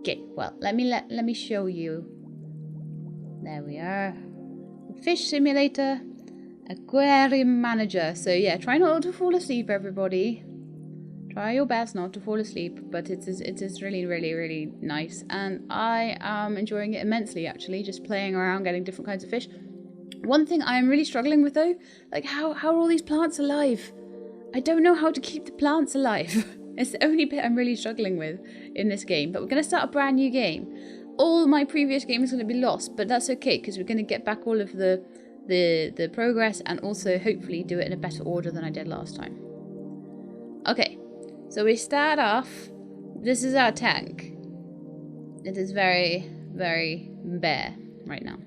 Okay, well, let me show you. There we are. Fish simulator, aquarium manager. So yeah, try not to fall asleep, everybody. Try your best not to fall asleep, but it is really, really, really nice, and I am enjoying it immensely. Actually, just playing around, getting different kinds of fish. One thing I am really struggling with though, like how are all these plants alive? I don't know how to keep the plants alive. It's the only bit I'm really struggling with in this game. But we're going to start a brand new game. All my previous game is going to be lost, but that's okay because we're going to get back all of the progress and also hopefully do it in a better order than I did last time. Okay, so we start off. This is our tank. It is very, very bare right now.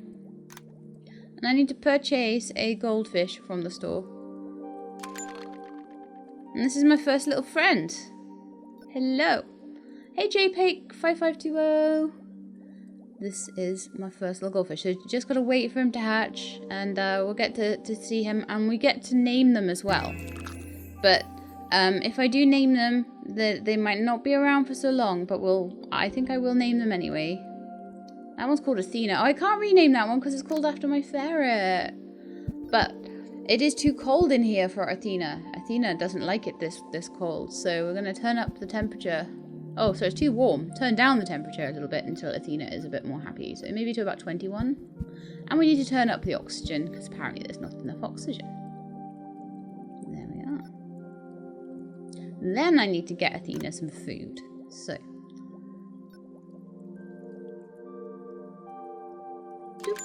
And I need to purchase a goldfish from the store. And this is my first little friend. Hello. Hey JPEG5520. This is my first little goldfish. So just got to wait for him to hatch. And we'll get to see him. And we get to name them as well. But if I do name them, they might not be around for so long. But I think I will name them anyway. That one's called Athena. Oh, I can't rename that one because it's called after my ferret. But it is too cold in here for Athena. Athena doesn't like it this cold. So we're going to turn up the temperature. Oh, so it's too warm. Turn down the temperature a little bit until Athena is a bit more happy. So maybe to about 21. And we need to turn up the oxygen because apparently there's not enough oxygen. There we are. Then I need to get Athena some food. So. Doop.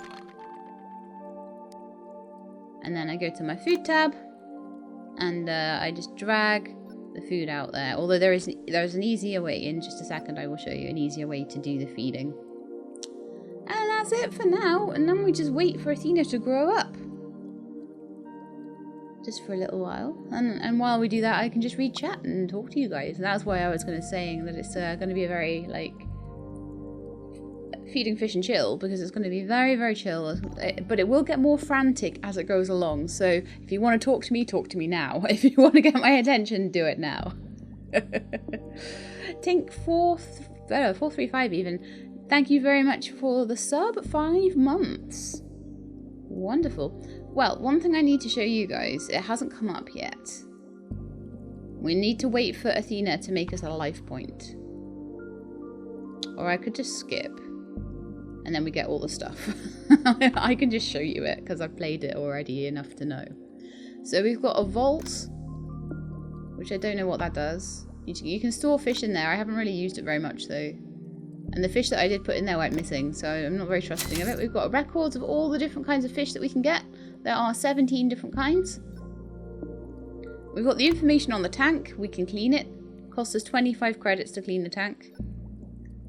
And then I go to my food tab, and I just drag the food out there. Although there's an easier way. In just a second I will show you an easier way to do the feeding. And that's it for now. And then we just wait for Athena to grow up. Just for a little while. And while we do that, I can just read chat and talk to you guys. And that's why I was going to say that it's going to be a very, like, feeding fish and chill, because it's going to be very, very chill, but it will get more frantic as it goes along. So if you want to talk to me now. If you want to get my attention, do it now. Tink 435 even. Thank you very much for the sub. 5 months. Wonderful. Well, one thing I need to show you guys, it hasn't come up yet. We need to wait for Athena to make us a life point. Or I could just skip. And then we get all the stuff. I can just show you it because I've played it already enough to know. So we've got a vault, which I don't know what that does. You can store fish in there. I haven't really used it very much though. And the fish that I did put in there went missing, so I'm not very trusting of it. We've got records of all the different kinds of fish that we can get. There are 17 different kinds. We've got the information on the tank. We can clean it. Costs us 25 credits to clean the tank.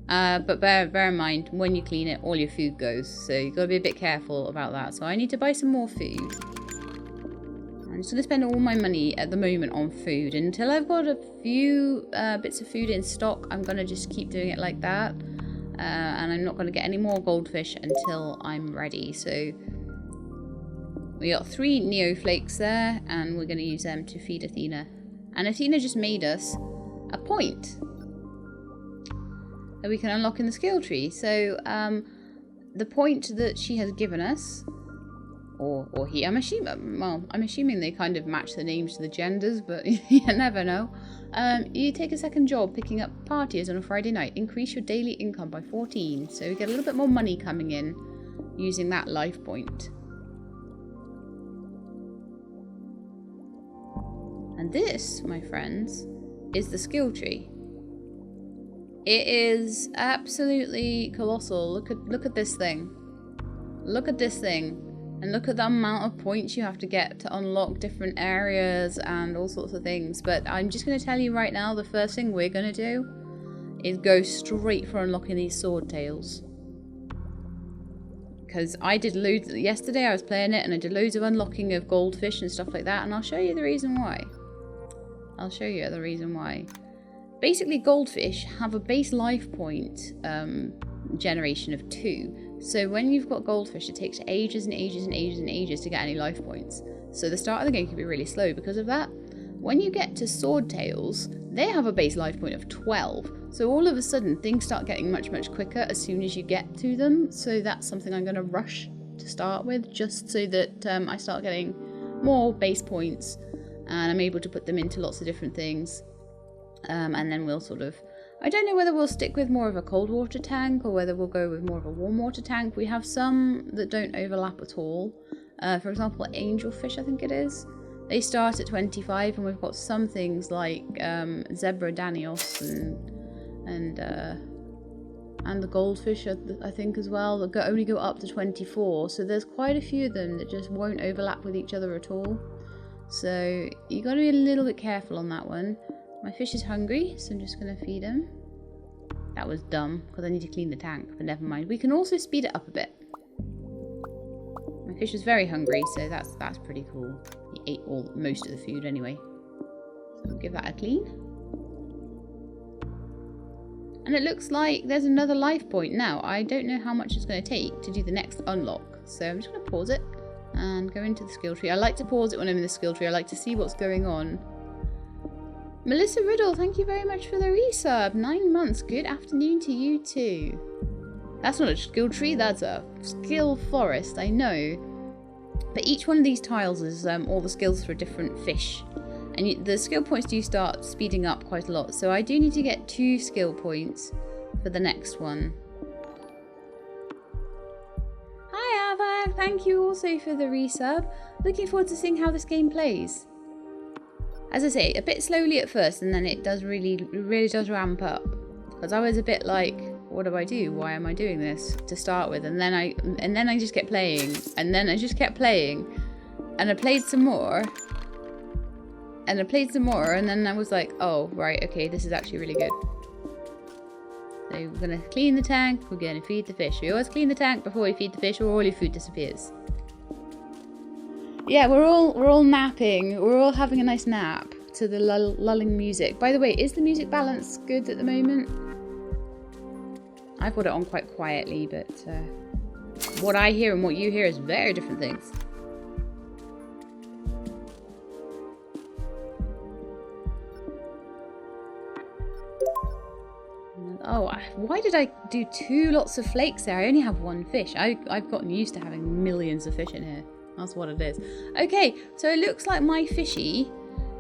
But bear in mind, when you clean it, all your food goes. So you've got to be a bit careful about that. So I need to buy some more food. I'm just going to spend all my money at the moment on food. Until I've got a few bits of food in stock, I'm going to just keep doing it like that. And I'm not going to get any more goldfish until I'm ready. So we got 3 neoflakes there, and we're going to use them to feed Athena. And Athena just made us a point that we can unlock in the skill tree. So the point that she has given us, or he, I'm assuming they kind of match the names to the genders, but you never know. You take a second job picking up partiers on a Friday night. Increase your daily income by 14. So we get a little bit more money coming in using that life point. And this, my friends, is the skill tree. It is absolutely colossal. Look at this thing. Look at this thing. And look at the amount of points you have to get to unlock different areas and all sorts of things. But I'm just going to tell you right now, the first thing we're going to do is go straight for unlocking these sword tails. Because I did loads, yesterday I was playing it and I did loads of unlocking of goldfish and stuff like that. And I'll show you the reason why. I'll show you the reason why. Basically, goldfish have a base life point generation of 2. So when you've got goldfish, it takes ages and ages and ages and ages to get any life points. So the start of the game can be really slow because of that. when you get to swordtails, they have a base life point of 12. So all of a sudden, things start getting much, much quicker as soon as you get to them. So that's something I'm going to rush to start with, just so that I start getting more base points and I'm able to put them into lots of different things. And then we'll sort of, I don't know whether we'll stick with more of a cold water tank or whether we'll go with more of a warm water tank. We have some that don't overlap at all. For example, angelfish, I think it is. They start at 25, and we've got some things like zebra danios and the goldfish, I think, as well, that only go up to 24. So there's quite a few of them that just won't overlap with each other at all. So you got to be a little bit careful on that one. My fish is hungry, so I'm just going to feed him. That was dumb, because I need to clean the tank, but never mind. We can also speed it up a bit. My fish was very hungry, so that's pretty cool. He ate most of the food anyway. So we'll give that a clean. And it looks like there's another life point. Now, I don't know how much it's going to take to do the next unlock. So I'm just going to pause it and go into the skill tree. I like to pause it when I'm in the skill tree. I like to see what's going on. Melissa Riddle, thank you very much for the resub. 9 months. Good afternoon to you too. That's not a skill tree, that's a skill forest, I know. But each one of these tiles is all the skills for a different fish. And the skill points do start speeding up quite a lot. So I do need to get 2 skill points for the next one. Hi Avak, thank you also for the resub. Looking forward to seeing how this game plays. As I say, a bit slowly at first, and then it does really does ramp up. Because I was a bit like, what do I do? Why am I doing this to start with? And then I just kept playing, and then I just kept playing, and I played some more, and I played some more, and then I was like, oh right, okay, this is actually really good. So we're gonna clean the tank. We're gonna feed the fish. We always clean the tank before we feed the fish, or all your food disappears. Yeah, we're all napping. We're all having a nice nap to the lulling music. By the way, is the music balance good at the moment? I've got it on quite quietly, but what I hear and what you hear is very different things. Oh, why did I do 2 lots of flakes there? I only have 1 fish. I've gotten used to having millions of fish in here. That's what it is. Okay, so it looks like my fishy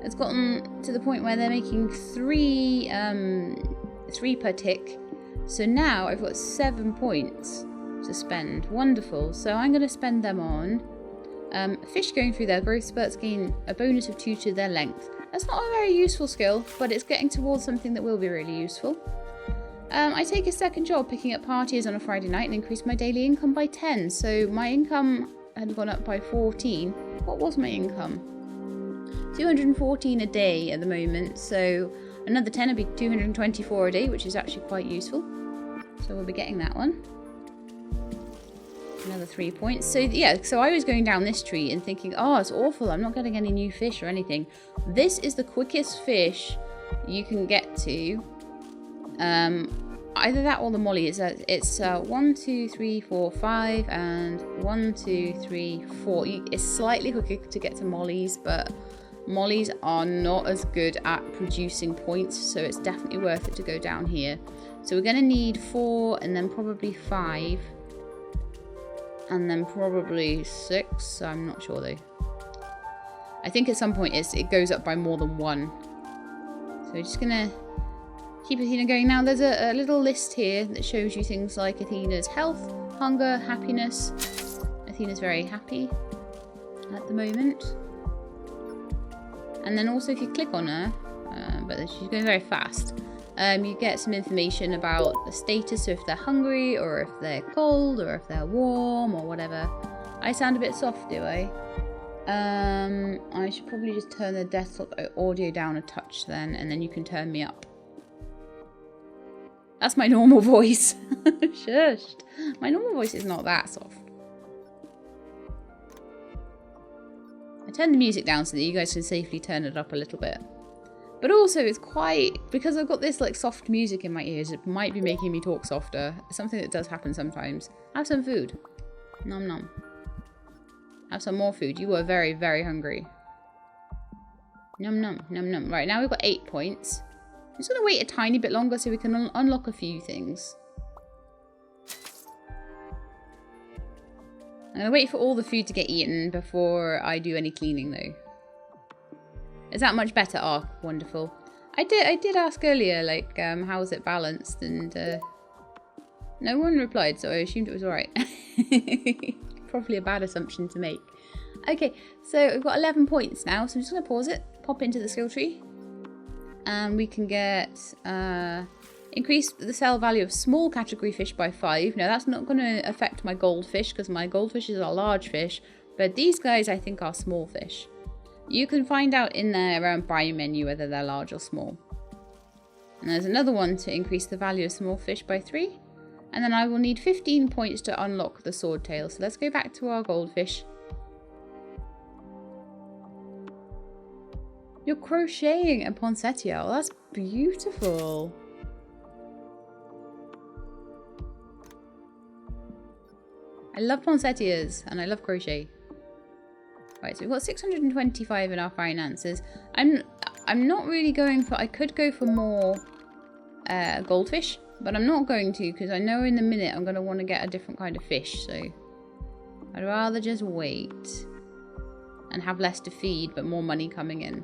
has gotten to the point where they're making 3 per tick. So now I've got 7 points to spend. Wonderful. So I'm going to spend them on fish going through their growth spurts gain a bonus of 2 to their length. That's not a very useful skill, but it's getting towards something that will be really useful. I take a second job picking up parties on a Friday night and increase my daily income by 10. So my income had gone up by 14. What was my income? 214 a day at the moment, so another 10 would be 224 a day, which is actually quite useful. So we'll be getting that one. Another 3 points. So yeah, so I was going down this tree and thinking, oh, it's awful, I'm not getting any new fish or anything. This is the quickest fish you can get to. Either that or the molly. It's 1, 2, 3, 4, 5, and 1, 2, 3, 4. It's slightly quicker to get to mollies, but mollies are not as good at producing points, so it's definitely worth it to go down here. So we're going to need 4, and then probably 5, and then probably 6. I'm not sure though. I think at some point it goes up by more than 1. So we're just going to keep Athena going. Now there's a little list here that shows you things like Athena's health, hunger, happiness. Athena's very happy at the moment. And then also if you click on her, but she's going very fast, you get some information about the status, so if they're hungry or if they're cold or if they're warm or whatever. I sound a bit soft, do I? I should probably just turn the desktop audio down a touch then, and then you can turn me up. That's my normal voice. Shushed. My normal voice is not that soft. I turned the music down so that you guys can safely turn it up a little bit. But also it's quite, because I've got this like soft music in my ears, it might be making me talk softer. It's something that does happen sometimes. Have some food. Nom nom. Have some more food. You were very, very hungry. Num num, num num. Right, now we've got 8 points. I'm just going to wait a tiny bit longer so we can unlock a few things. I'm going to wait for all the food to get eaten before I do any cleaning though. Is that much better? Oh, wonderful. I did ask earlier, like, how is it balanced? And no one replied, so I assumed it was alright. Probably a bad assumption to make. Okay, so we've got 11 points now, so I'm just going to pause it, pop into the skill tree. And we can get, increase the sell value of small category fish by 5. Now, that's not going to affect my goldfish, because my goldfishes are large fish. But these guys, I think, are small fish. You can find out in their buy menu whether they're large or small. And there's another one to increase the value of small fish by 3. And then I will need 15 points to unlock the swordtail. So let's go back to our goldfish. You're crocheting a poinsettia. Oh, that's beautiful. I love poinsettias and I love crochet. Right, so we've got 625 in our finances. I'm not really going for... I could go for more goldfish, but I'm not going to because I know in a minute I'm going to want to get a different kind of fish. So I'd rather just wait and have less to feed, but more money coming in.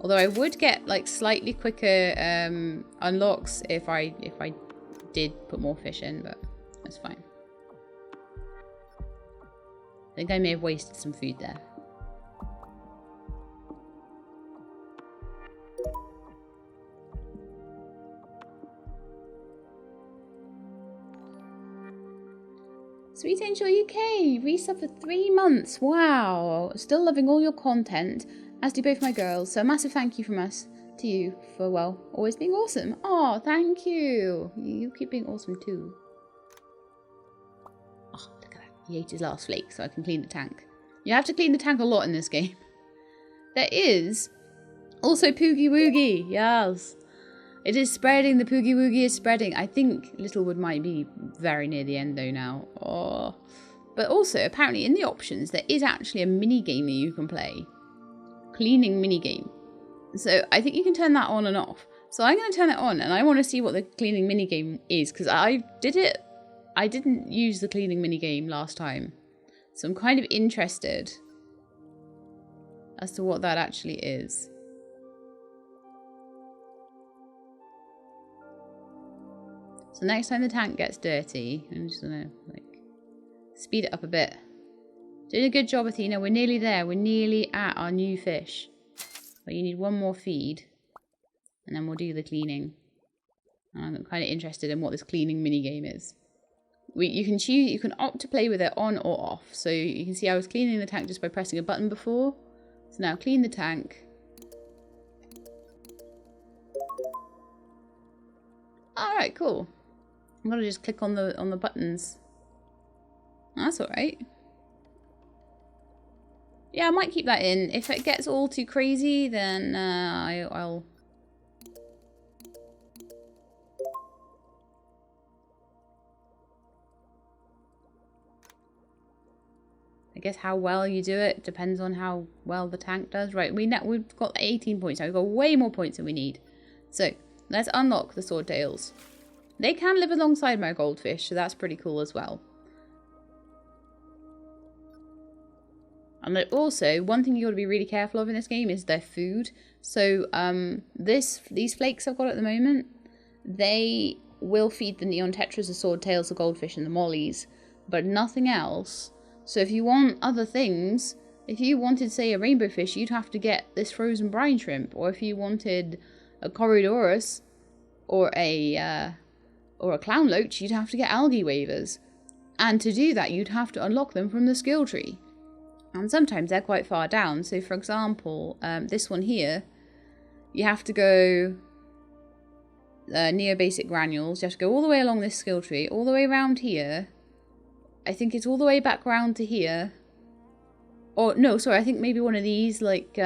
Although I would get like slightly quicker unlocks if I did put more fish in, but that's fine. I think I may have wasted some food there. Sweet Angel UK, resub for 3 months. Wow. Still loving all your content, as do both my girls. So a massive thank you from us to you for, well, always being awesome. Oh, thank you. You keep being awesome too. Oh, look at that. He ate his last flake so I can clean the tank. You have to clean the tank a lot in this game. There is also Poogie Woogie. Yes. It is spreading. The Poogie Woogie is spreading. I think Littlewood might be very near the end though now. Oh. But also, apparently in the options, there is actually a mini game that you can play. Cleaning mini game. So I think you can turn that on and off. So I'm going to turn it on and I want to see what the cleaning mini game is because I did it. I didn't use the cleaning mini game last time. So I'm kind of interested as to what that actually is. So next time the tank gets dirty, I'm just going to like speed it up a bit. Doing a good job, Athena. We're nearly there. We're nearly at our new fish. But you need one more feed. And then we'll do the cleaning. And I'm kind of interested in what this cleaning minigame is. You can choose, you can opt to play with it on or off. So you can see I was cleaning the tank just by pressing a button before. So now clean the tank. Alright, cool. I'm gonna just click on the buttons. That's alright. Yeah, I might keep that in. If it gets all too crazy, then I'll... I guess how well you do it depends on how well the tank does. Right, we've got 18 points now. We've got way more points than we need. So, let's unlock the swordtails. They can live alongside my goldfish, so that's pretty cool as well. And also, one thing you got to be really careful of in this game is their food. So, these flakes I've got at the moment, they will feed the neon tetras, the swordtails, the goldfish, and the mollies, but nothing else. So if you want other things, if you wanted, say, a rainbow fish, you'd have to get this frozen brine shrimp. Or if you wanted a Corydorus or a clown loach, you'd have to get algae waivers. And to do that, you'd have to unlock them from the skill tree. And sometimes they're quite far down. So, for example, this one here, you have to go neo-basic granules. You have to go all the way along this skill tree, all the way around here. I think it's all the way back round to here. Or, no, sorry, I think maybe one of these, like,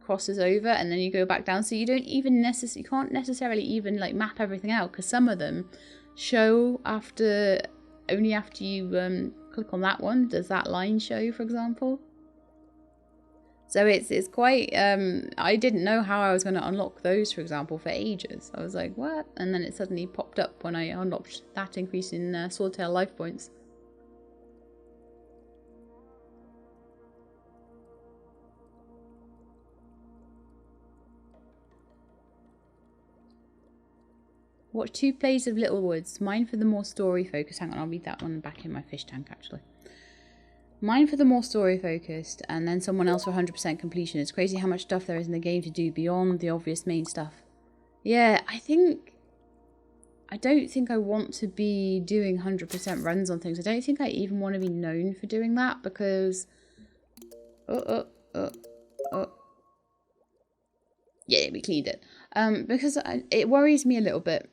crosses over and then you go back down. So you don't even you can't necessarily even, like, map everything out. Because some of them show only after you click on that one. Does that line show, for example? So it's quite, I didn't know how I was going to unlock those, for example, for ages. I was like, what? And then it suddenly popped up when I unlocked that increase in Swordtail life points. Watch 2 plays of Little Woods. Mine for the more story focused. Hang on, I'll read that one back in my fish tank actually. Mine for the more story focused, and then someone else for 100% completion. It's crazy how much stuff there is in the game to do beyond the obvious main stuff. Yeah, I don't think I want to be doing 100% runs on things. I don't think I even want to be known for doing that because... Yeah, we cleaned it. Because it worries me a little bit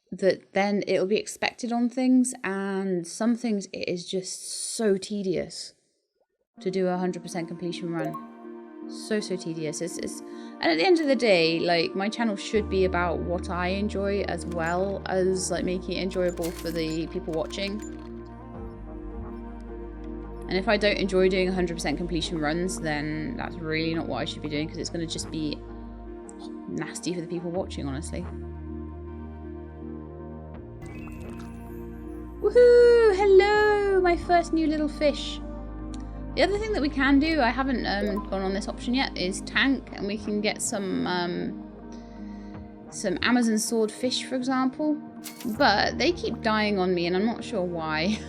that then it'll be expected on things, and some things it is just so tedious to do a 100% completion run. So tedious. And at the end of the day, like, my channel should be about what I enjoy as well as like making it enjoyable for the people watching. And if I don't enjoy doing 100% completion runs, then that's really not what I should be doing, because it's going to just be nasty for the people watching, honestly. Woohoo! Hello! My first new little fish. The other thing that we can do, I haven't gone on this option yet, is tank, and we can get some Amazon swordfish, for example. But they keep dying on me, and I'm not sure why.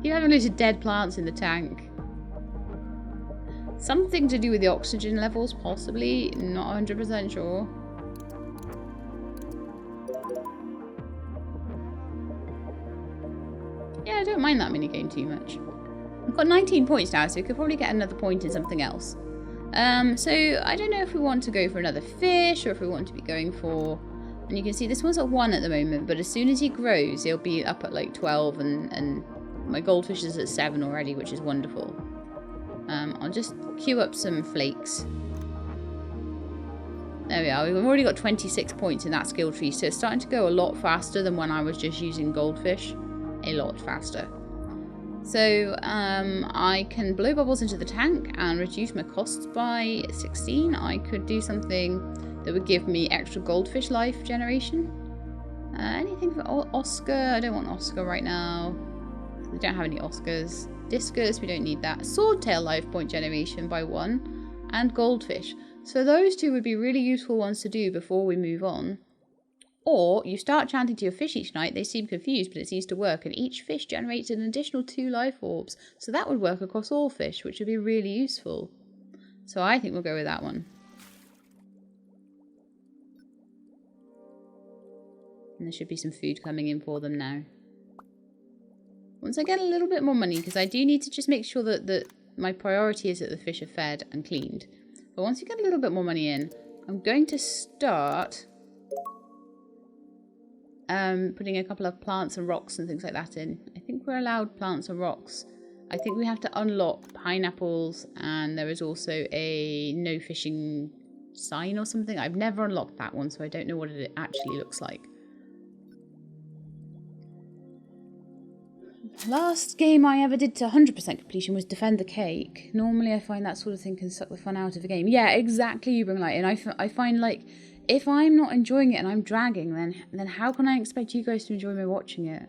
Keep having loads of dead plants in the tank. Something to do with the oxygen levels, possibly. Not 100% sure. Yeah, I don't mind that minigame too much. I've got 19 points now, so we could probably get another point in something else. So I don't know if we want to go for another fish, or if we want to be going for... And you can see this one's at 1 at the moment, but as soon as he grows, he'll be up at like 12, and my goldfish is at 7 already, which is wonderful. I'll just queue up some flakes. There we are. We've already got 26 points in that skill tree, so it's starting to go a lot faster than when I was just using goldfish. A lot faster. So I can blow bubbles into the tank and reduce my costs by 16. I could do something that would give me extra goldfish life generation. Anything for Oscar? I don't want Oscar right now. We don't have any Oscars. Discus, we don't need that. Swordtail life point generation by 1. And goldfish. So those two would be really useful ones to do before we move on. Or you start chanting to your fish each night, they seem confused, but it seems to work, and each fish generates an additional 2 life orbs. So that would work across all fish, which would be really useful. So I think we'll go with that one. And there should be some food coming in for them now. Once I get a little bit more money, because I do need to just make sure that my priority is that the fish are fed and cleaned. But once you get a little bit more money in, I'm going to start... putting a couple of plants and rocks and things like that in. I think we're allowed plants and rocks. I think we have to unlock pineapples, and there is also a no fishing sign or something. I've never unlocked that one, so I don't know what it actually looks like. Last game I ever did to 100% completion was Defend the Cake. Normally I find that sort of thing can suck the fun out of a game. Yeah, exactly, you bring light. And I find, like, if I'm not enjoying it and I'm dragging, then how can I expect you guys to enjoy me watching it?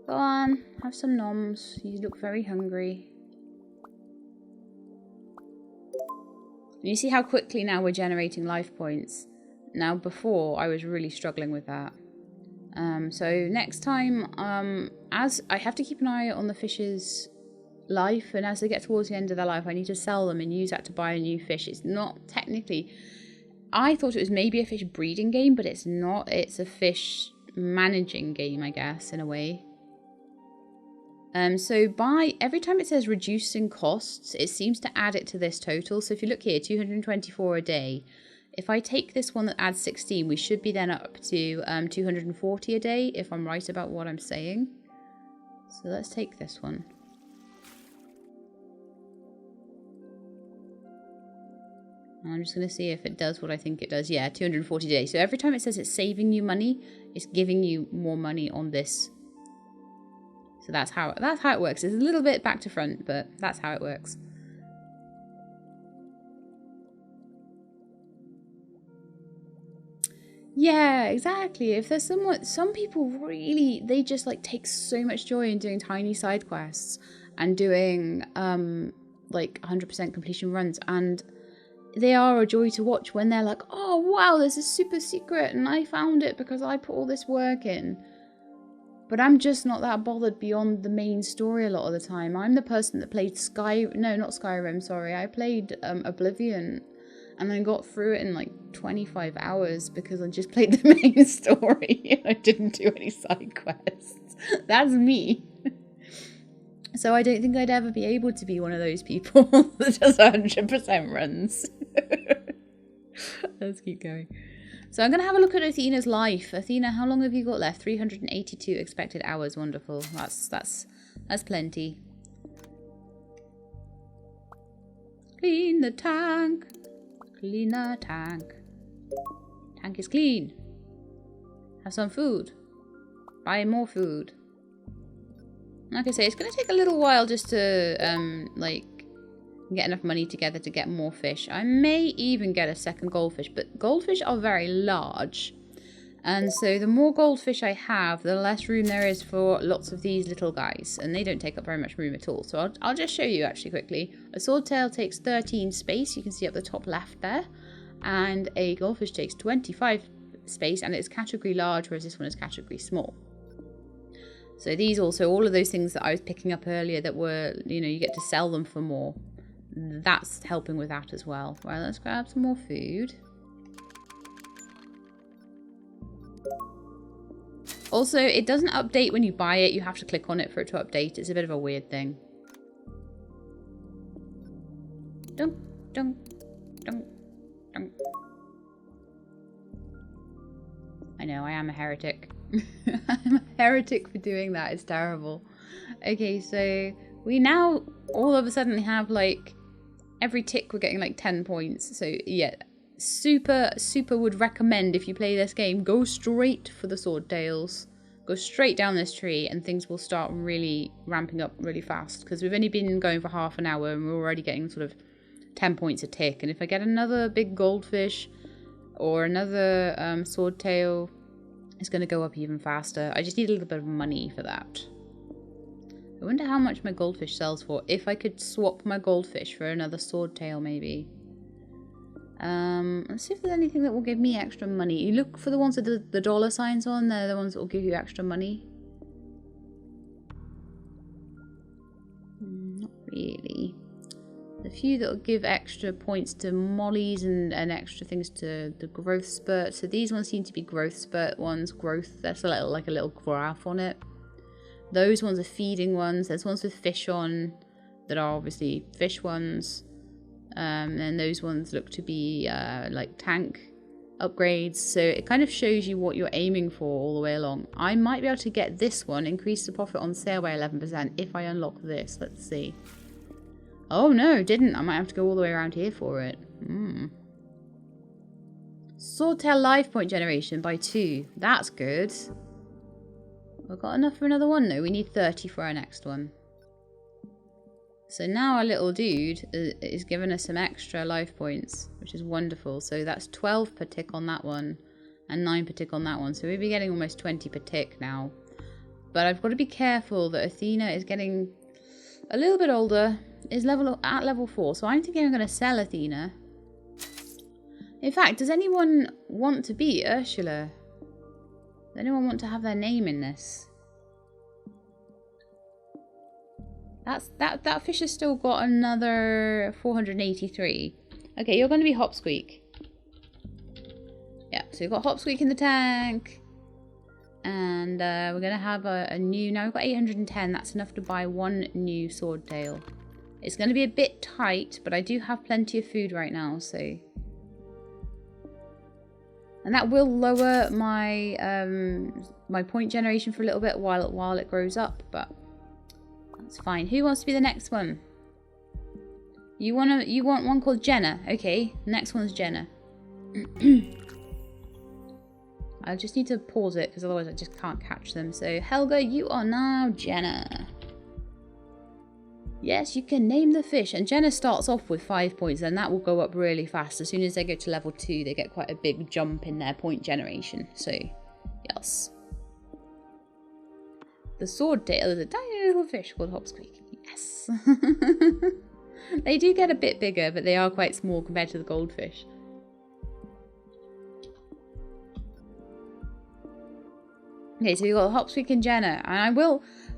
Go on, have some noms. You look very hungry. And you see how quickly now we're generating life points. Now, before, I was really struggling with that. So next time, as I have to keep an eye on the fish's life, and as they get towards the end of their life, I need to sell them and use that to buy a new fish. It's not technically... I thought it was maybe a fish breeding game, but it's not. It's a fish managing game, I guess, in a way. So every time it says reducing costs, it seems to add it to this total. So if you look here, 224 a day. If I take this one that adds 16, we should be then up to 240 a day, if I'm right about what I'm saying. So let's take this one. I'm just going to see if it does what I think it does. Yeah, 240 a day. So every time it says it's saving you money, it's giving you more money on this So that's how it works. It's a little bit back to front, but that's how it works. Yeah, exactly. If there's some people really, they just like take so much joy in doing tiny side quests and doing like 100% completion runs, and they are a joy to watch when they're like, oh wow, there's a super secret and I found it because I put all this work in. But I'm just not that bothered beyond the main story a lot of the time. I'm the person that played not Skyrim, sorry. I played Oblivion, and I got through it in like 25 hours because I just played the main story. I didn't do any side quests. That's me. So I don't think I'd ever be able to be one of those people that does 100% runs. Let's keep going. So I'm going to have a look at Athena's life. Athena, how long have you got left? 382 expected hours. Wonderful. That's plenty. Clean the tank. Clean the tank. Tank is clean. Have some food. Buy more food. Like I say, it's going to take a little while just to like get enough money together to get more fish. I may even get a second goldfish, but goldfish are very large, and so the more goldfish I have, the less room there is for lots of these little guys, and they don't take up very much room at all. So I'll just show you actually quickly. A swordtail takes 13 space, you can see up the top left there, and a goldfish takes 25 space, and it's category large, whereas this one is category small. So these also, all of those things that I was picking up earlier that were, you know, you get to sell them for more. That's helping with that as well. Right, let's grab some more food. Also, it doesn't update when you buy it. You have to click on it for it to update. It's a bit of a weird thing. Dunk, dunk, dunk, dunk. I know, I am a heretic. I'm a heretic for doing that. It's terrible. Okay, so we now all of a sudden have like every tick we're getting like 10 points. So yeah, super would recommend, if you play this game, go straight for the swordtails. Go straight down this tree and things will start really ramping up really fast, because we've only been going for half an hour and we're already getting sort of 10 points a tick. And if I get another big goldfish or another swordtail, it's going to go up even faster. I just need a little bit of money for that. I wonder how much my goldfish sells for. If I could swap my goldfish for another swordtail, maybe. Let's see if there's anything that will give me extra money. You look for the ones with the dollar signs on. They're the ones that will give you extra money. Not really. The few that will give extra points to mollies and extra things to the growth spurt. So these ones seem to be growth spurt ones. Growth, that's a little, like a little graph on it. Those ones are feeding ones. There's ones with fish on that are obviously fish ones. And those ones look to be like tank upgrades. So it kind of shows you what you're aiming for all the way along. I might be able to get this one, increase the profit on sale by 11% if I unlock this. Let's see. Oh no, didn't. I might have to go all the way around here for it. Swordtail life point generation by 2. That's good. We've got enough for another one though. We need 30 for our next one. So now our little dude is giving us some extra life points, which is wonderful. So that's 12 per tick on that one and 9 per tick on that one. So we'll be getting almost 20 per tick now. But I've got to be careful that Athena is getting a little bit older, is at level 4. So I'm thinking I'm going to sell Athena. In fact, does anyone want to be Ursula? Does anyone want to have their name in this? That fish has still got another 483. Okay, you're going to be Hopsqueak. Yeah, so we've got Hopsqueak in the tank. And we're going to have a new... Now we've got 810. That's enough to buy one new swordtail. It's going to be a bit tight, but I do have plenty of food right now, so... And that will lower my my point generation for a little bit while it grows up, but... That's fine. Who wants to be the next one? You want one called Jenna? Okay, next one's Jenna. I just need to pause it because otherwise I just can't catch them. So Helga, you are now Jenna. Yes, you can name the fish. And Jenna starts off with 5 points, and that will go up really fast. As soon as they go to level 2, they get quite a big jump in their point generation. So, yes. The sword tail is a tiny little fish called Hopsqueak. Yes. They do get a bit bigger, but they are quite small compared to the goldfish. Okay, so we've got Hopsqueak and Jenna, and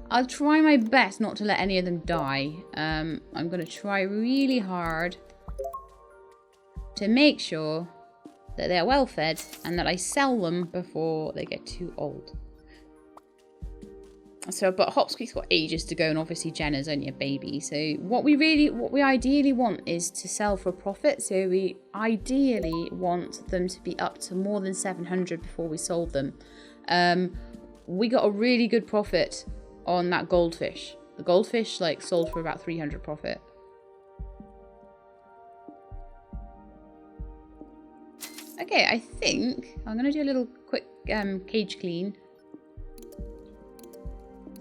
I'll try my best not to let any of them die. I'm going to try really hard to make sure that they're well fed and that I sell them before they get too old. So, but Hopsqueak's got ages to go, and obviously Jenna's only a baby. So what we ideally want is to sell for a profit. So we ideally want them to be up to more than 700 before we sold them. We got a really good profit on that goldfish. The goldfish like sold for about 300 profit. Okay, I think I'm gonna do a little quick cage clean.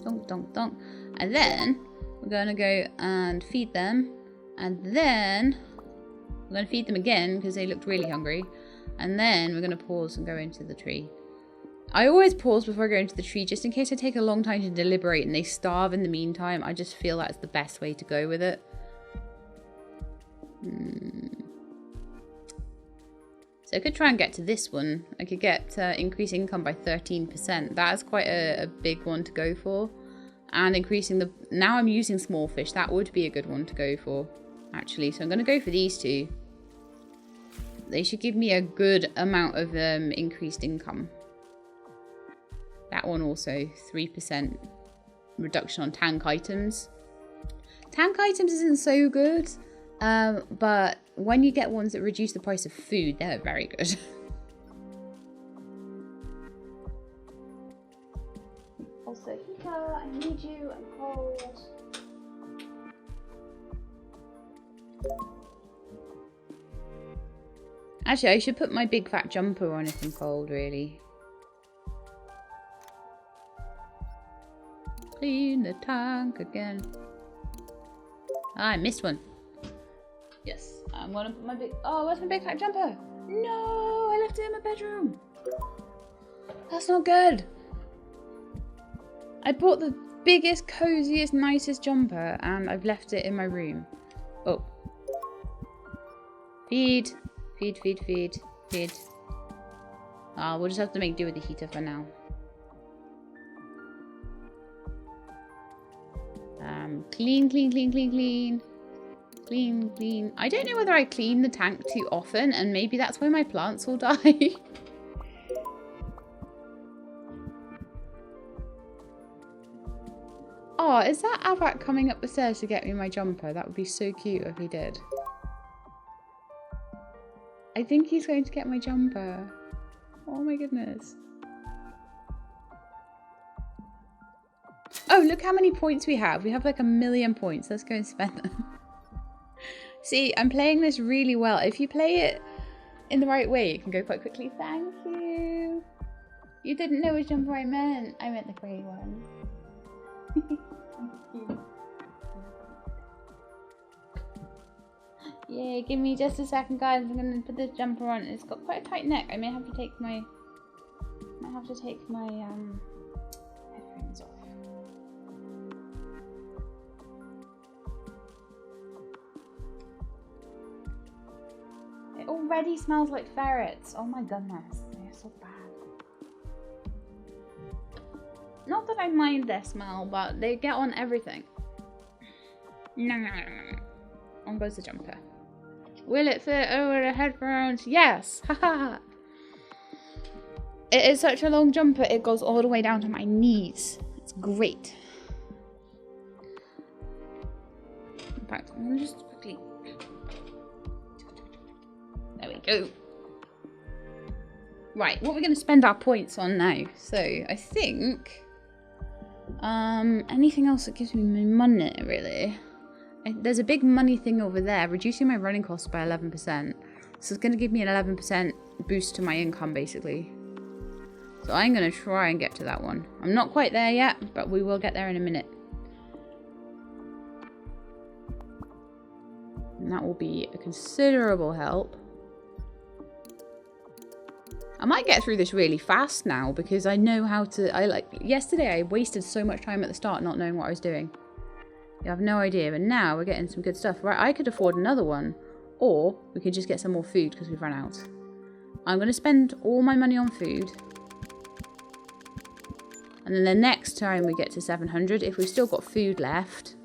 Donk, donk, donk. And then we're gonna go and feed them, and then we're gonna feed them again because they looked really hungry, and then we're gonna pause and go into the tree. I always pause before I go into the tree just in case I take a long time to deliberate and they starve in the meantime. I just feel that's the best way to go with it. So I could try and get to this one. I could get increase income by 13%. That's quite a big one to go for. And increasing the... Now I'm using small fish. That would be a good one to go for, actually. So I'm going to go for these two. They should give me a good amount of increased income. That one also, 3% reduction on tank items. Tank items isn't so good, but when you get ones that reduce the price of food, they're very good. Also, Hika, I need you, I'm cold. Actually, I should put my big fat jumper on if I'm cold, really. Clean the tank again. Ah, I missed one. Yes, I'm gonna put my big... Oh, where's my big fat jumper? No, I left it in my bedroom. That's not good. I bought the biggest, coziest, nicest jumper and I've left it in my room. Oh. Feed. Feed, feed, feed, feed. Ah, we'll just have to make do with the heater for now. Clean, clean, clean, clean, clean. Clean, clean. I don't know whether I clean the tank too often, and maybe that's why my plants will die. Oh, is that Avak coming up the stairs to get me my jumper? That would be so cute if he did. I think he's going to get my jumper. Oh my goodness. Oh, look how many points we have. We have like 1,000,000 points. Let's go and spend them. See, I'm playing this really well. If you play it in the right way, it can go quite quickly. Thank you. You didn't know which jumper I meant. I meant the grey one. Thank you. Yeah, give me just a second, guys. I'm going to put this jumper on. It's got quite a tight neck. I may have to take my... headphones off. It already smells like ferrets. Oh my goodness. They're so bad. Not that I mind their smell, but they get on everything. No, no, no, no. On goes the jumper. Will it fit over the headphones? Yes! Haha! It is such a long jumper, it goes all the way down to my knees. It's great. In fact, I'm gonna just quickly... There we go. Right, what we're going to spend our points on now. So, I think... anything else that gives me money, really? There's a big money thing over there, reducing my running costs by 11%. So it's going to give me an 11% boost to my income, basically. So I'm going to try and get to that one. I'm not quite there yet, but we will get there in a minute. And that will be a considerable help. I might get through this really fast now because I know how to... yesterday I wasted so much time at the start not knowing what I was doing. You have no idea, but now we're getting some good stuff. Right, I could afford another one, or we could just get some more food because we've run out. I'm going to spend all my money on food. And then the next time we get to 700, if we've still got food left,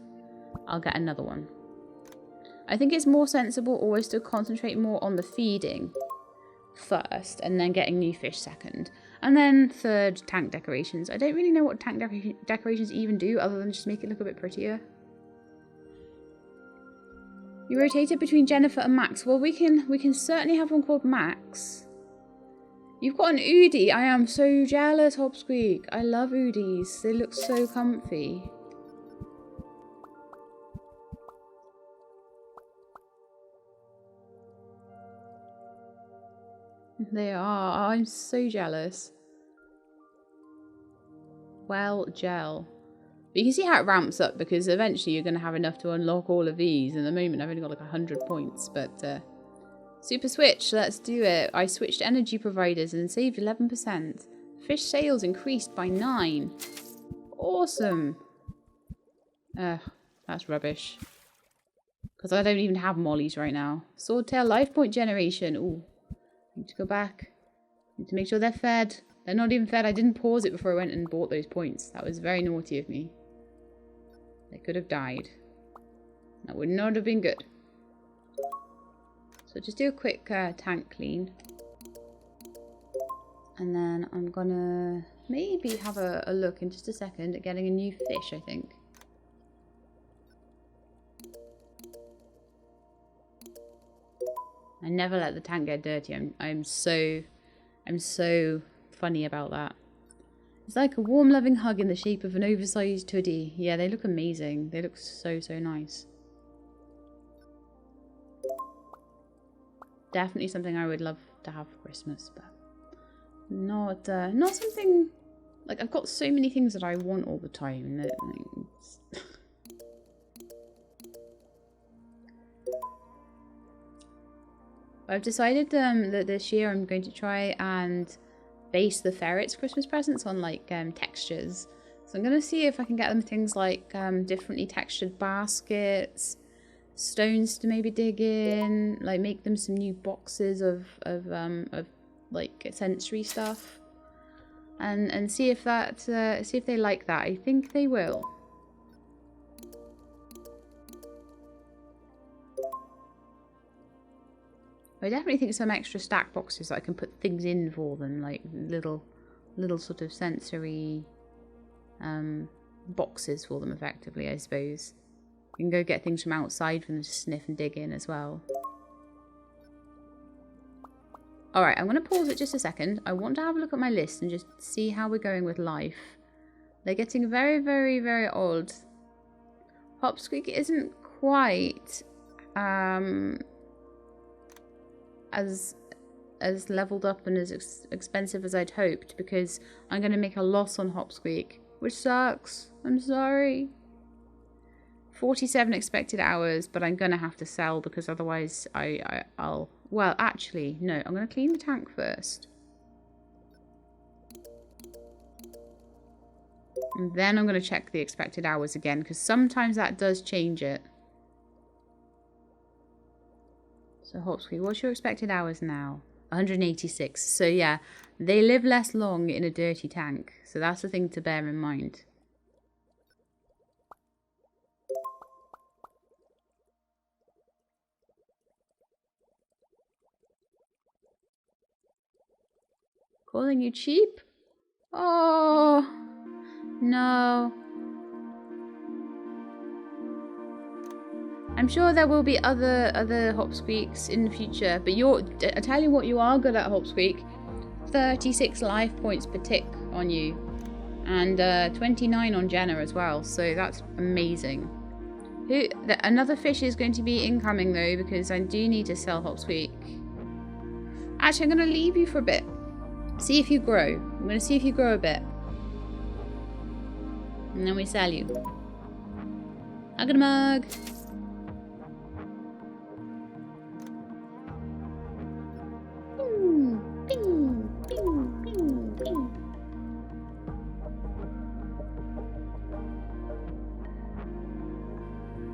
I'll get another one. I think it's more sensible always to concentrate more on the feeding first, and then getting new fish second. And then third, tank decorations. I don't really know what tank decorations even do, other than just make it look a bit prettier. You rotated between Jennifer and Max. Well, we can certainly have one called Max. You've got an Oodie. I am so jealous, Hopsqueak. I love Oodies. They look so comfy. They are. I'm so jealous. Well, gel. But you can see how it ramps up because eventually you're going to have enough to unlock all of these. In the moment, I've only got like 100 points. But super switch. Let's do it. I switched energy providers and saved 11%. Fish sales increased by 9. Awesome. That's rubbish. Because I don't even have mollies right now. Swordtail life point generation. Ooh. Need to go back. Need to make sure they're fed. They're not even fed. I didn't pause it before I went and bought those points. That was very naughty of me. They could have died. That would not have been good. So just do a quick tank clean. And then I'm gonna maybe have a look in just a second at getting a new fish, I think. I never let the tank get dirty. I'm so funny about that. It's like a warm, loving hug in the shape of an oversized hoodie. Yeah, they look amazing. They look so nice. Definitely something I would love to have for Christmas, but not something like I've got so many things that I want all the time. That, I've decided that this year I'm going to try and base the ferrets' Christmas presents on like textures. So I'm going to see if I can get them things like differently textured baskets, stones to maybe dig in, like make them some new boxes of like sensory stuff, and see if they like that. I think they will. I definitely think some extra stack boxes that I can put things in for them, like little sort of sensory boxes for them, effectively, I suppose. You can go get things from outside for them to sniff and dig in as well. Alright, I'm going to pause it just a second. I want to have a look at my list and just see how we're going with life. They're getting very old. Hopsqueak isn't quite as leveled up and as expensive as I'd hoped, because I'm going to make a loss on Hopsqueak, which sucks. I'm sorry. 47 expected hours, but I'm going to have to sell because otherwise I'll... Well, actually, no. I'm going to clean the tank first. And then I'm going to check the expected hours again, because sometimes that does change it. So Hopsqueak, what's your expected hours now? 186. So yeah, they live less long in a dirty tank. So that's the thing to bear in mind. Calling you cheap? Oh, no. I'm sure there will be other Hopsqueaks in the future, but I tell you what, you are good at, Hopsqueak. 36 life points per tick on you, and 29 on Jenna as well. So that's amazing. Another fish is going to be incoming though, because I do need to sell Hopsqueak. Actually, I'm going to leave you for a bit. See if you grow. I'm going to see if you grow a bit. And then we sell you. Hug and a mug.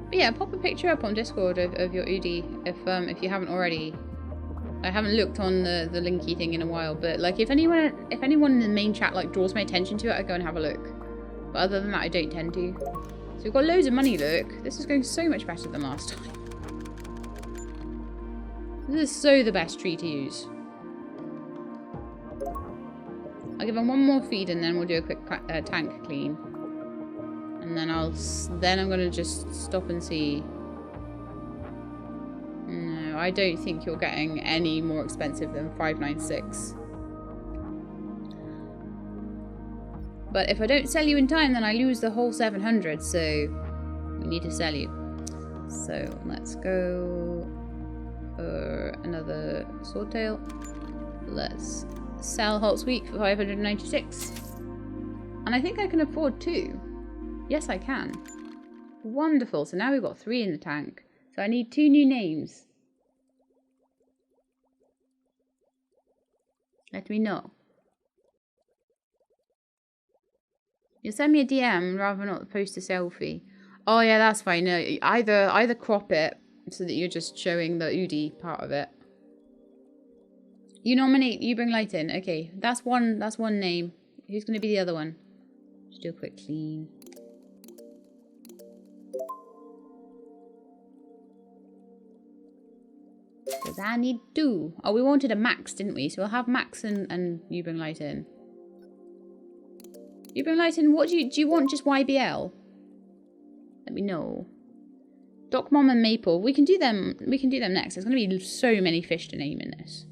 But yeah, pop a picture up on Discord of your Udi if you haven't already. I haven't looked on the linky thing in a while, but like if anyone in the main chat like draws my attention to it, I go and have a look. But other than that, I don't tend to. So we've got loads of money, look. This is going so much better than last time. This is so the best tree to use. I'll give him one more feed and then we'll do a quick tank clean. And then I'm gonna just stop and see. No, I don't think you're getting any more expensive than 596. But if I don't sell you in time, then I lose the whole 700. So we need to sell you. So let's go for another swordtail. Let's sell Hot Sweet for 596. And I think I can afford 2. Yes, I can. Wonderful. So now we've got 3 in the tank. So I need 2 new names. Let me know. You send me a DM rather than not post a selfie. Oh yeah, that's fine. No, either crop it so that you're just showing the Udi part of it. You nominate. You bring light in. Okay, that's one name. Who's going to be the other one? Just do a quick clean. Because I need 2. Oh, we wanted a Max, didn't we? So we'll have Max and you bring light in. You bring light in. What do you want? Just YBL? Let me know. Doc Mom and Maple. We can do them. We can do them next. There's going to be so many fish to name in this.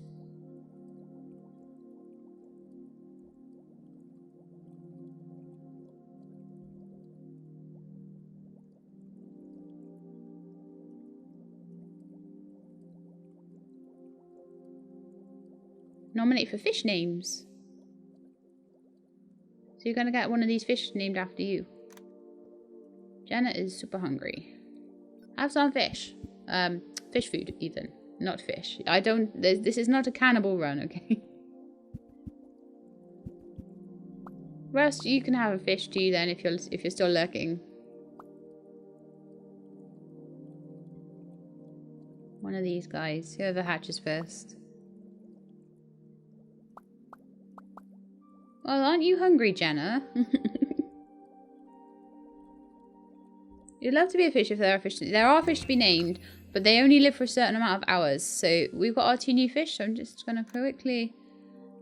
Nominate for fish names. So you're going to get one of these fish named after you. Jenna is super hungry. Have some fish. Fish food, even. Not fish. I don't... This is not a cannibal run, okay? Rust, you can have a fish too then if you're still lurking. One of these guys. Whoever hatches first. Well, aren't you hungry, Jenna? You'd love to be a fish if there are fish. There are fish to be named, but they only live for a certain amount of hours. So we've got our 2 new fish. So I'm just going to quickly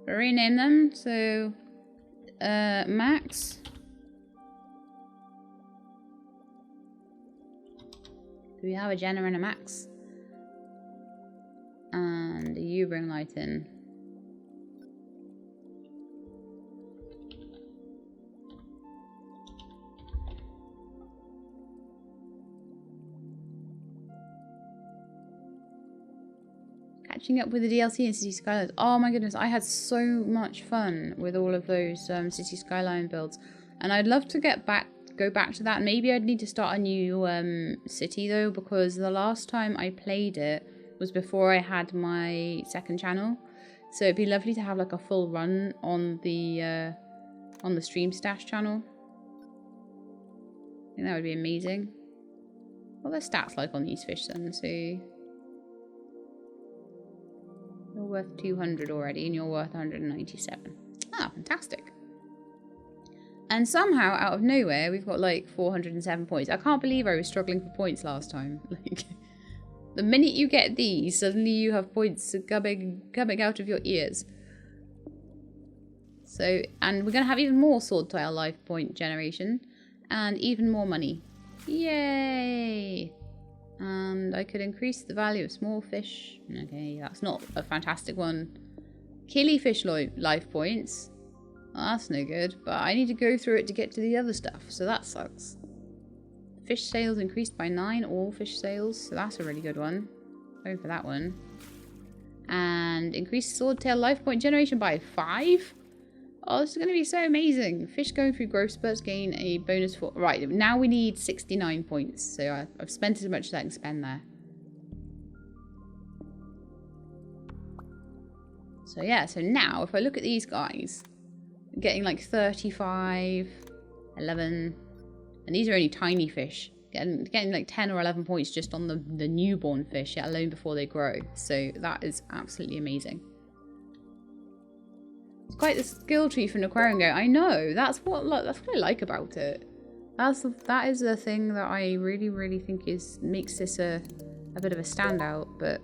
rename them. So, Max. Do we have a Jenna and a Max? And you bring light in. Catching up with the DLC and City Skylines. Oh my goodness, I had so much fun with all of those City Skyline builds, and I'd love to go back to that. Maybe I'd need to start a new city though, because the last time I played it was before I had my second channel, so it'd be lovely to have like a full run on the Stream Stash channel. I think that would be amazing. What are the stats like on these fish then? So you're worth 200 already, and you're worth 197. Ah, fantastic. And somehow, out of nowhere, we've got like 407 points. I can't believe I was struggling for points last time. Like, the minute you get these, suddenly you have points coming out of your ears. So, and we're going to have even more sword tile life point generation, and even more money. Yay! And I could increase the value of small fish. Okay, that's not a fantastic one. Killifish life points. Well, that's no good. But I need to go through it to get to the other stuff. So that sucks. Fish sales increased by 9. All fish sales. So that's a really good one. Going for that one. And increase swordtail life point generation by 5. Oh, this is going to be so amazing. Fish going through growth spurts gain a bonus for... Right, now we need 69 points. So I've spent as much as I can spend there. So yeah, so now if I look at these guys, I'm getting like 35, 11, and these are only tiny fish. Getting like 10 or 11 points just on the newborn fish, let alone before they grow. So that is absolutely amazing. It's quite the skill tree from Aquarium Go. I know, that's what I like about it. That is the thing that I really think makes this a bit of a standout. But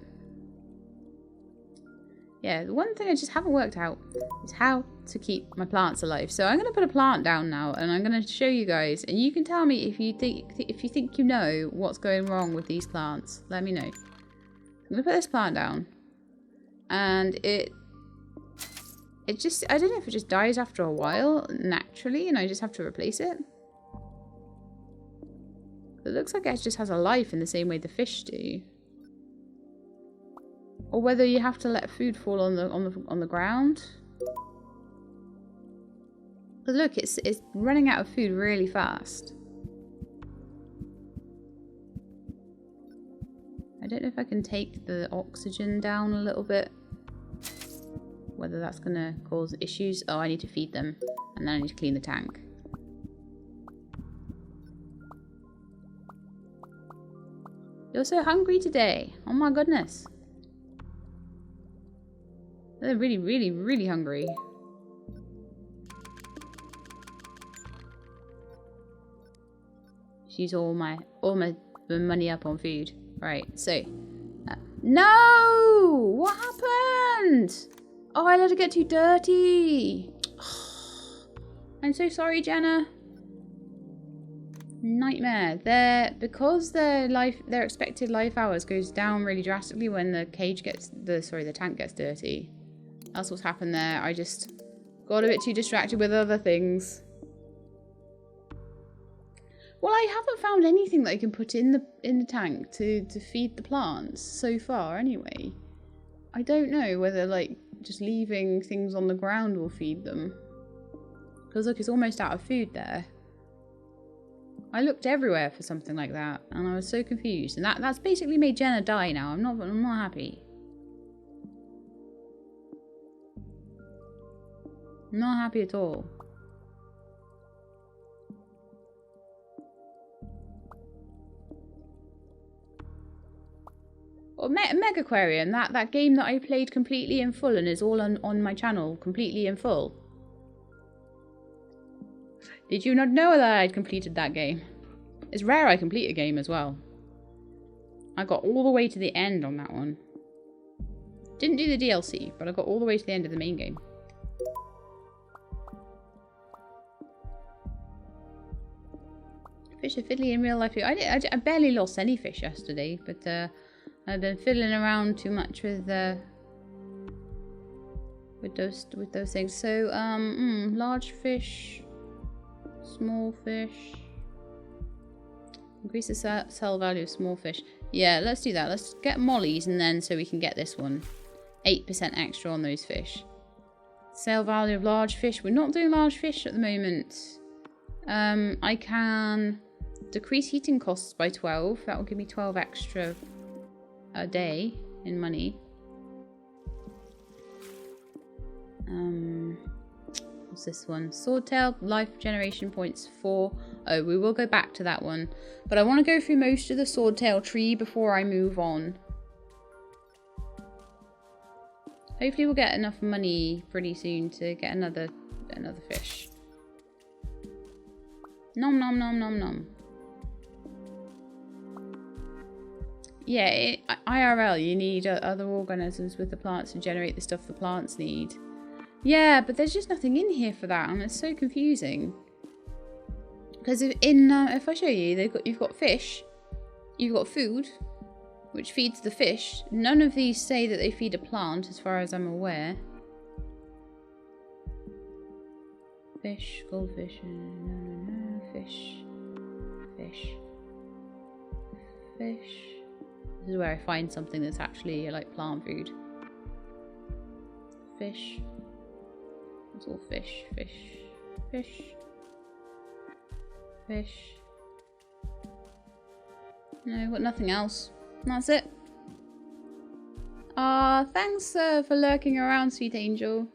yeah, the one thing I just haven't worked out is how to keep my plants alive. So I'm going to put a plant down now, and I'm going to show you guys, and you can tell me if you think you know what's going wrong with these plants. Let me know. I'm going to put this plant down, and it just, I don't know if it just dies after a while naturally, and I just have to replace it. It looks like it just has a life in the same way the fish do. Or whether you have to let food fall on the ground. But look, it's running out of food really fast. I don't know if I can take the oxygen down a little bit. Whether that's gonna cause issues. Oh, I need to feed them, and then I need to clean the tank. You're so hungry today. Oh my goodness. They're really hungry. Use all my money up on food. Right, so no! What happened? Oh, I let it get too dirty. I'm so sorry, Jenna. Nightmare. Because their expected life hours goes down really drastically when the tank gets dirty. That's what's happened there. I just got a bit too distracted with other things. Well, I haven't found anything that I can put in the tank to feed the plants so far anyway. I don't know whether like just leaving things on the ground will feed them. Because look, it's almost out of food there. I looked everywhere for something like that and I was so confused. And that's basically made Jenna die now. I'm not happy. I'm not happy at all. Well, Mega Aquarium, that game that I played completely in full and is all on my channel, completely in full. Did you not know that I'd completed that game? It's rare I complete a game as well. I got all the way to the end on that one. Didn't do the DLC, but I got all the way to the end of the main game. Fish are fiddly in real life. I barely lost any fish yesterday, but I've been fiddling around too much with those things. So large fish, small fish. Increase the sell value of small fish. Yeah, let's do that. Let's get mollies, and then so we can get this one 8% extra on those fish. Sale value of large fish. We're not doing large fish at the moment. I can decrease heating costs by 12. That will give me 12 extra a day in money. What's this one? Swordtail life generation points 4. Oh, we will go back to that one, but I want to go through most of the swordtail tree before I move on. Hopefully we'll get enough money pretty soon to get another fish. Nom nom nom nom nom. Yeah, IRL, you need other organisms with the plants to generate the stuff the plants need. Yeah, but there's just nothing in here for that, and it's so confusing. Because if I show you, you've got fish, you've got food, which feeds the fish. None of these say that they feed a plant, as far as I'm aware. Fish, goldfish, no, fish, fish, fish. This is where I find something that's actually like plant food. Fish. It's all fish, fish, fish, fish. No, got nothing else. That's it. Thanks for lurking around, sweet angel.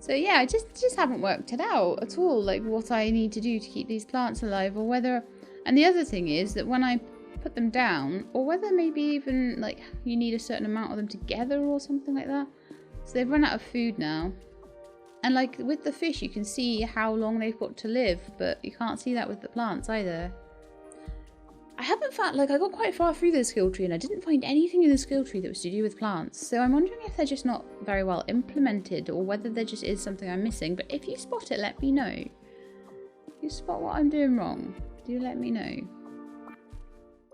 So yeah, I just haven't worked it out at all, like what I need to do to keep these plants alive, or whether... And the other thing is that when I put them down, or whether maybe even like you need a certain amount of them together or something like that. So they've run out of food now. And like with the fish, you can see how long they've got to live, but you can't see that with the plants either. I haven't found, like I got quite far through the skill tree and I didn't find anything in the skill tree that was to do with plants. So I'm wondering if they're just not very well implemented or whether there just is something I'm missing. But if you spot it, let me know. If you spot what I'm doing wrong, do let me know.